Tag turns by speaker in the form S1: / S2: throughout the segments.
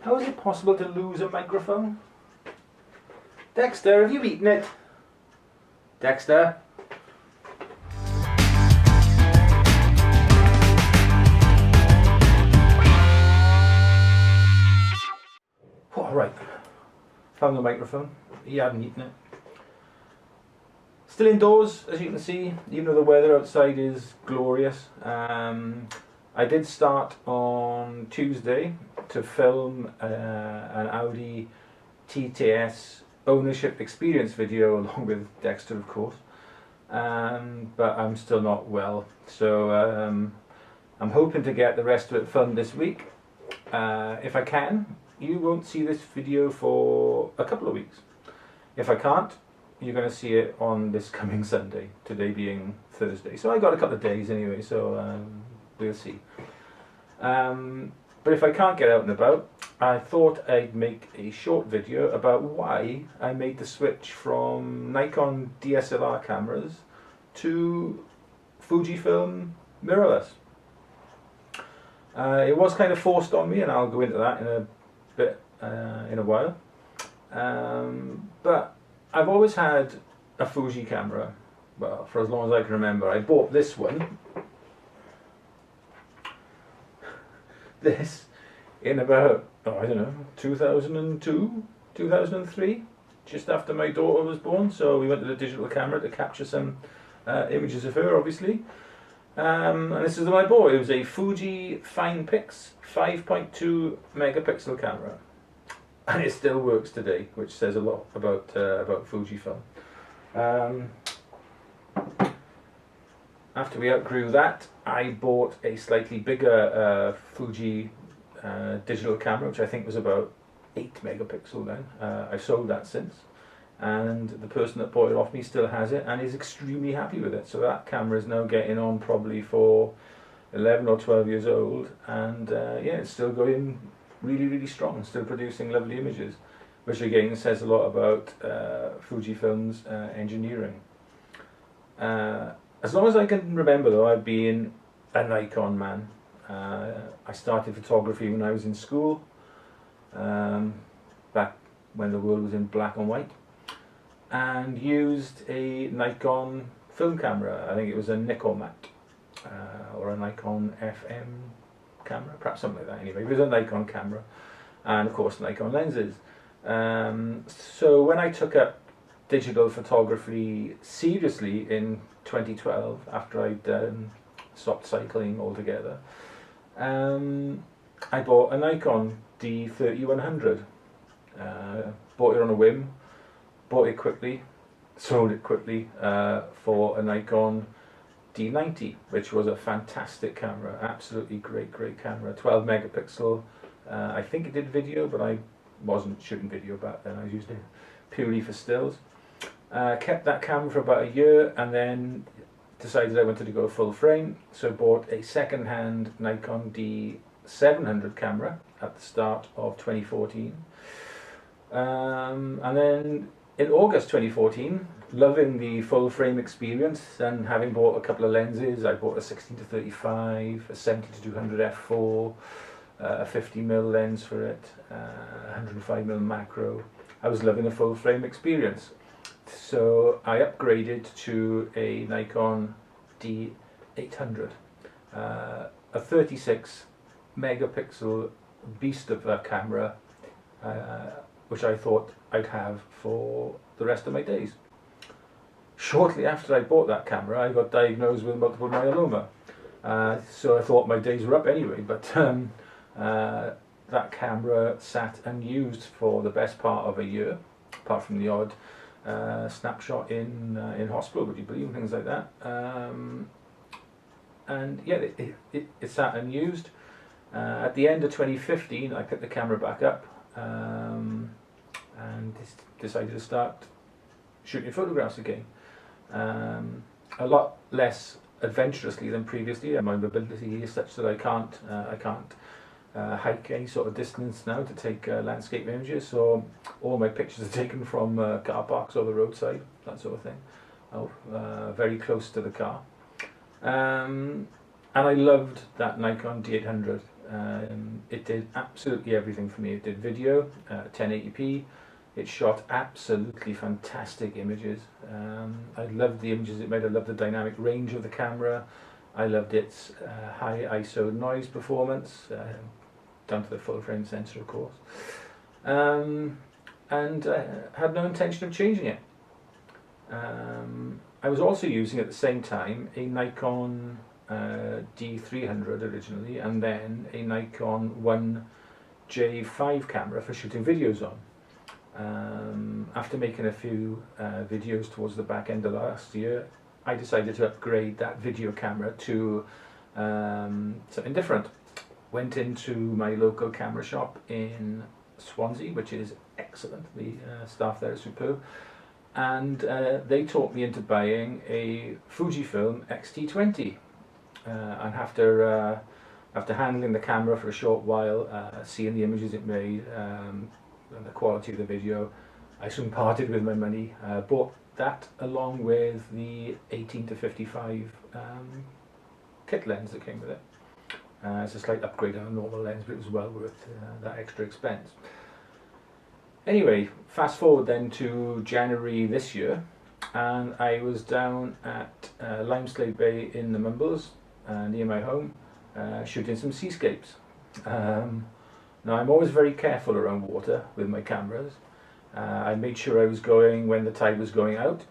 S1: How is it possible to lose a microphone? Dexter, have you eaten it? Dexter? Alright, found the microphone. He hadn't eaten it. Still indoors, as you can see, even though the weather outside is glorious. I did start on Tuesday to film an Audi TTS ownership experience video along with Dexter, of course, but I'm still not well, so I'm hoping to get the rest of it filmed this week. If I can, you won't see this video for a couple of weeks. If I can't, you're going to see it on this coming Sunday, today being Thursday, so I got a couple of days anyway, so we'll see. But if I can't get out and about, I thought I'd make a short video about why I made the switch from Nikon DSLR cameras to Fujifilm mirrorless. It was kind of forced on me, and I'll go into that in a bit in a while. But I've always had a Fuji camera, well, for as long as I can remember. I bought this one, in about, I don't know, 2002, 2003, just after my daughter was born. So we went to the digital camera to capture some images of her, obviously. And this is the one I bought. It was a Fuji Finepix 5.2 megapixel camera, and it still works today, which says a lot about Fujifilm. After we outgrew that, I bought a slightly bigger Fuji digital camera, which I think was about 8 megapixel then. I've sold that since, and the person that bought it off me still has it and is extremely happy with it. So that camera is now getting on probably for 11 or 12 years old, and yeah, it's still going really, really strong, still producing lovely images, which again says a lot about Fujifilm's engineering. As long as I can remember though, I've been a Nikon man. I started photography when I was in school, back when the world was in black and white, and used a Nikon film camera. I think it was a Nikon or a Nikon FM camera, perhaps something like that. Anyway, it was a Nikon camera, and of course Nikon lenses. So when I took up digital photography seriously in 2012, after I'd stopped cycling altogether, I bought a Nikon D3100. Bought it on a whim, bought it quickly, sold it quickly for a Nikon D90, which was a fantastic camera, absolutely great camera, 12 megapixel. I think it did video, but I wasn't shooting video back then. I was using it purely for stills. Kept that camera for about a year, and then decided I wanted to go full frame, so bought a second-hand Nikon D700 camera at the start of 2014. And then in August 2014, loving the full frame experience and having bought a couple of lenses, I bought a 16-35, a 70-200 f4, a 50mm lens for it, 105mm macro. I was loving the full frame experience. So I upgraded to a Nikon D800, a 36 megapixel beast of a camera, which I thought I'd have for the rest of my days. Shortly after I bought that camera, I got diagnosed with multiple myeloma, so I thought my days were up anyway, but that camera sat unused for the best part of a year, apart from the odd snapshot in hospital, would you believe, and things like that. And yeah, it sat unused. At the end of 2015, I picked the camera back up and decided to start shooting photographs again. A lot less adventurously than previously. My mobility is such that I can't hike any sort of distance now to take landscape images, so all my pictures are taken from car parks or the roadside, that sort of thing, very close to the car. And I loved that Nikon D800. It did absolutely everything for me. It did video, 1080p. It shot absolutely fantastic images. I loved the images it made. I loved the dynamic range of the camera. I loved its high ISO noise performance, down to the full frame sensor, of course. And had no intention of changing it. I was also using at the same time a Nikon D300 originally, and then a Nikon 1J5 camera for shooting videos on. After making a few videos towards the back end of last year, I decided to upgrade that video camera to something different. Went into my local camera shop in Swansea, which is excellent. The staff there is superb. And they talked me into buying a Fujifilm X-T20. And after handling the camera for a short while, seeing the images it made, and the quality of the video, I soon parted with my money. Bought that along with the 18-55 kit lens that came with it. It's a slight upgrade on a normal lens, but it was well worth that extra expense. Anyway, fast forward then to January this year, and I was down at Limeslade Bay in the Mumbles, near my home, shooting some seascapes. Now I'm always very careful around water with my cameras. I made sure I was going when the tide was going out.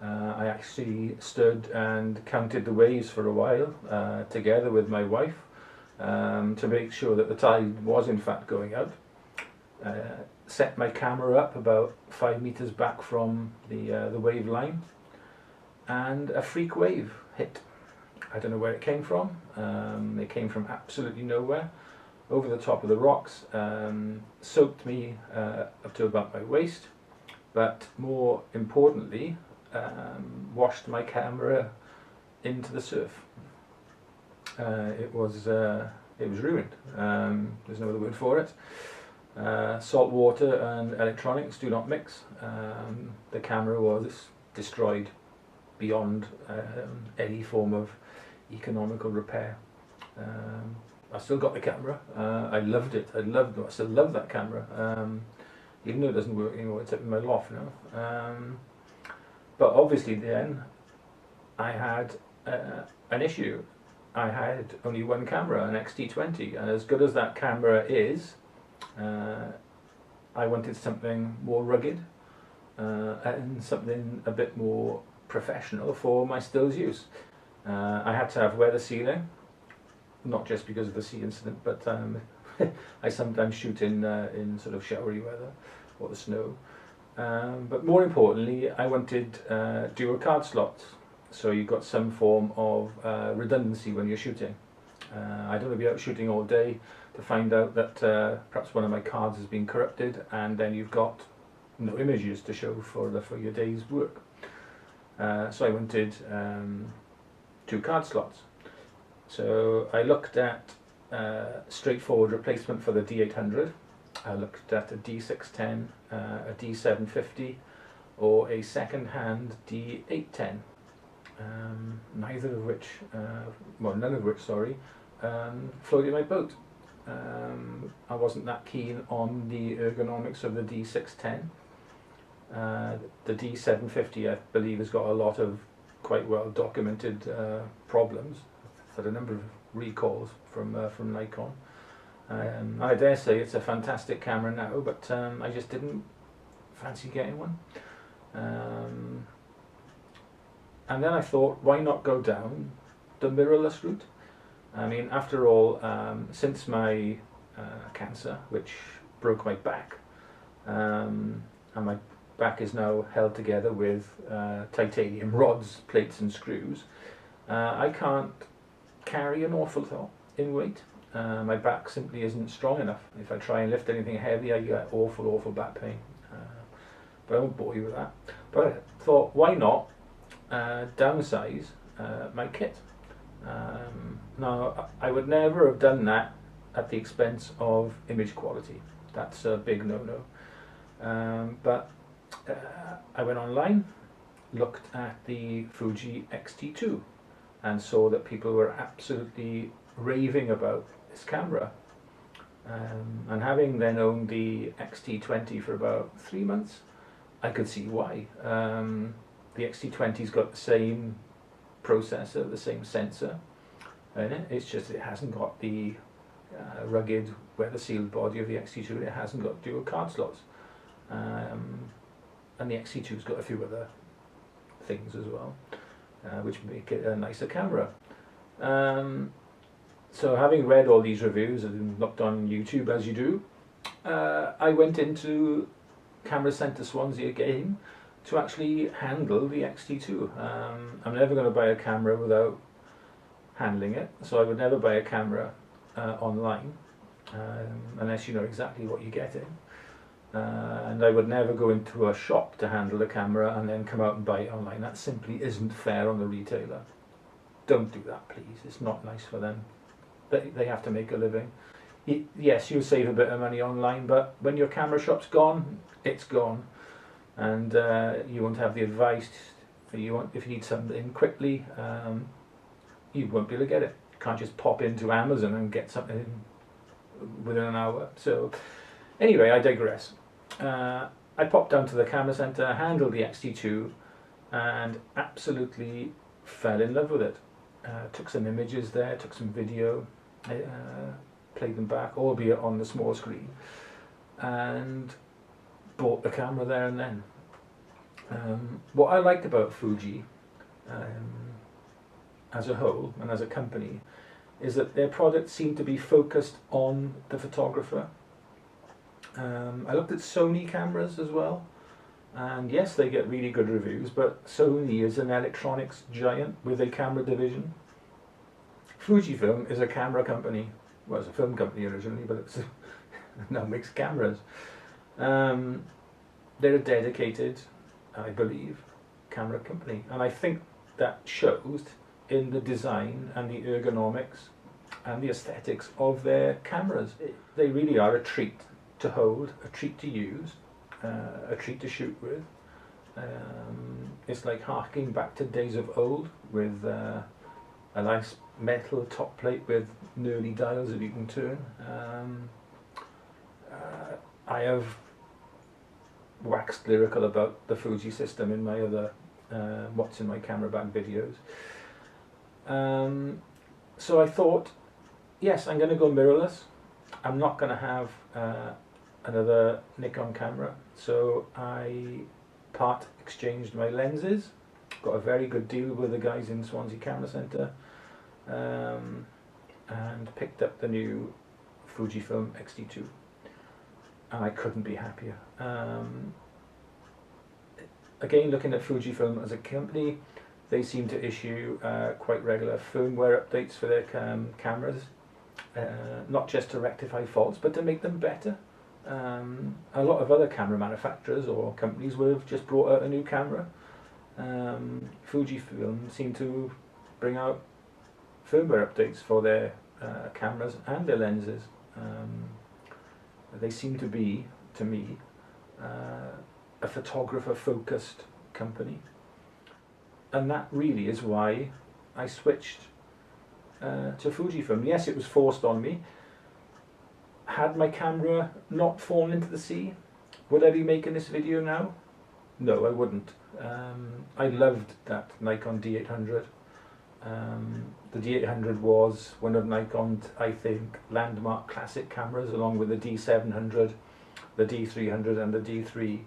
S1: I actually stood and counted the waves for a while, together with my wife, to make sure that the tide was in fact going out. Set my camera up about 5 meters back from the wave line, and a freak wave hit. I don't know where it came from. It came from absolutely nowhere, over the top of the rocks, soaked me up to about my waist, but more importantly, washed my camera into the surf. It was ruined. There's no other word for it. Salt water and electronics do not mix. The camera was destroyed beyond any form of economical repair. I still got the camera. I loved it. I still love that camera. Even though it doesn't work anymore, it's up in my loft now. But obviously then I had an issue. I had only one camera, an X-T20, and as good as that camera is, I wanted something more rugged and something a bit more professional for my stills use. I had to have weather sealing, not just because of the sea incident, but I sometimes shoot in sort of showery weather or the snow. But more importantly, I wanted dual card slots, so you've got some form of redundancy when you're shooting. I don't want to be out shooting all day to find out that perhaps one of my cards has been corrupted, and then you've got no images to show for your day's work. So I wanted 2 card slots. So I looked at straightforward replacement for the D800. I looked at a D610, a D750, or a second-hand D810. Neither of which, well, none of which, sorry, floated my boat. I wasn't that keen on the ergonomics of the D610. The D750, I believe, has got a lot of quite well documented problems. I've had a number of recalls from Nikon. I dare say it's a fantastic camera now, but I just didn't fancy getting one. And then I thought, why not go down the mirrorless route? I mean, after all, since my cancer, which broke my back, and my back is now held together with titanium rods, plates and screws, I can't carry an awful lot in weight. My back simply isn't strong enough. If I try and lift anything heavy, I get awful back pain. But I won't bore you with that. But I thought, why not downsize my kit? Now, I would never have done that at the expense of image quality. That's a big no-no. But I went online, looked at the Fuji X-T2, and saw that people were absolutely raving about this camera. And having then owned the XT20 for about 3 months, I could see why. The XT20's got the same processor, the same sensor in it. It's just it hasn't got the rugged weather sealed body of the XT2. It hasn't got dual card slots. And the XT2's got a few other things as well, which make it a nicer camera. So having read all these reviews and looked on YouTube as you do, I went into Camera Centre Swansea again to actually handle the XT2. I'm never going to buy a camera without handling it, so I would never buy a camera online unless you know exactly what you're getting. And I would never go into a shop to handle a camera and then come out and buy it online. That simply isn't fair on the retailer. Don't do that, please. It's not nice for them. They have to make a living. Yes, you'll save a bit of money online, but when your camera shop's gone, it's gone. And you won't have the advice if you need something quickly, you won't be able to get it. You can't just pop into Amazon and get something within an hour. So anyway, I digress. I popped down to the Camera Centre, handled the XT2, and absolutely fell in love with it. Took some images there, took some video, played them back, albeit on the small screen, and bought the camera there and then. What I liked about Fuji as a whole and as a company is that their products seem to be focused on the photographer. I looked at Sony cameras as well, and yes, they get really good reviews, but Sony is an electronics giant with a camera division. Fujifilm is a camera company. Well, it's a film company originally, but it's now makes cameras. They're a dedicated, I believe, camera company, and I think that shows in the design and the ergonomics and the aesthetics of their cameras. They really are a treat to hold, a treat to use, a treat to shoot with. It's like harking back to days of old with a nice metal top plate with knurly dials that you can turn. I have waxed lyrical about the Fuji system in my other what's in my camera bag videos. So I thought, yes, I'm going to go mirrorless. I'm not going to have another Nikon camera, so I part exchanged my lenses, got a very good deal with the guys in Swansea Camera Centre, and picked up the new Fujifilm XT2, and I couldn't be happier. Again, looking at Fujifilm as a company, they seem to issue quite regular firmware updates for their cameras, not just to rectify faults, but to make them better. A lot of other camera manufacturers or companies will have just brought out a new camera. Fujifilm seem to bring out firmware updates for their cameras and their lenses. They seem to be, to me, a photographer-focused company, and that really is why I switched to Fujifilm. Yes, it was forced on me. Had my camera not fallen into the sea, would I be making this video now? No, I wouldn't. I loved that Nikon D800. The D800 was one of Nikon's, I think, landmark classic cameras, along with the D700, the D300 and the D3.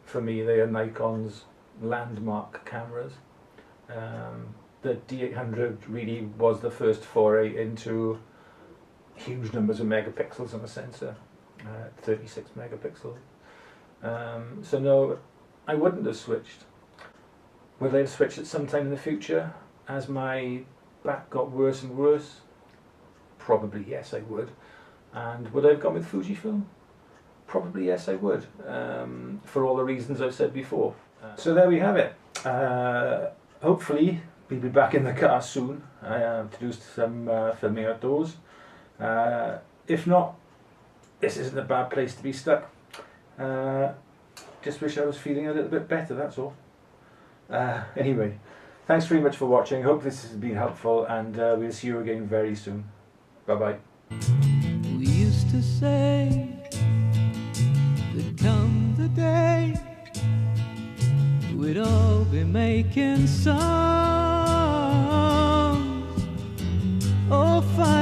S1: For me, they are Nikon's landmark cameras. The D800 really was the first foray into huge numbers of megapixels on a sensor, 36 megapixels. So no, I wouldn't have switched. Would I have switched at some time in the future as my back got worse and worse? Probably yes, I would. And would I have gone with Fujifilm? Probably yes, I would, for all the reasons I've said before. So there we have it. Hopefully we'll be back in the car soon to do some filming outdoors. If not, this isn't a bad place to be stuck. Just wish I was feeling a little bit better, that's all. Anyway, thanks very much for watching. Hope this has been helpful, and we'll see you again very soon. Bye. Bye-bye.
S2: We used to say there'd come the day we'd all be making songs. Oh, fire.